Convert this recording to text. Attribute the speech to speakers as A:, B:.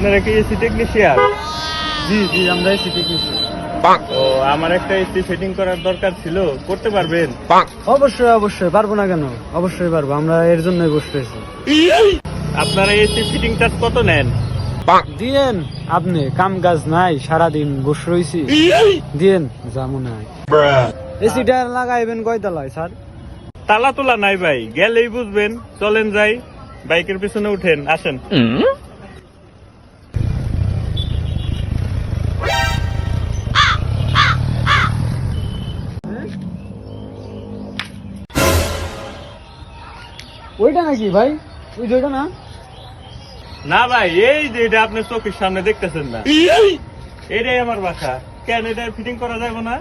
A: আপনারা কি AC technician?
B: জি জি, আমরা এসি টেকনিশিয়ান।
A: ও, আমার একটা এসি ফিটিং করার দরকার ছিল, করতে পারবেন?
B: অবশ্যই অবশ্যই, পারবো না কেন, অবশ্যই পারবো, আমরা এর জন্যই বসতেছি।
A: আপনারা এসি ফিটিং চার্জ কত নেন?
B: দিয়েন, আপনি কাম কাজ নাই, সারাদিন বসে রইছি, দিয়েন যেমন নাই। এসিটা লাগাইবেন কয়তলায় স্যার?
A: তালা তোলা নাই ভাই, গেলেই বুঝবেন। চলেন যাই, বাইকের পিছনে উঠেন, আসেন।
B: ওইটা নাকি ভাই? ওই যে ওইটা না?
A: না ভাই, এই যে এটা আপনার চোখের সামনে দেখতেছেন না, এটাই আমার বাসা। কেন এটা ফিটিং করা যাবে না?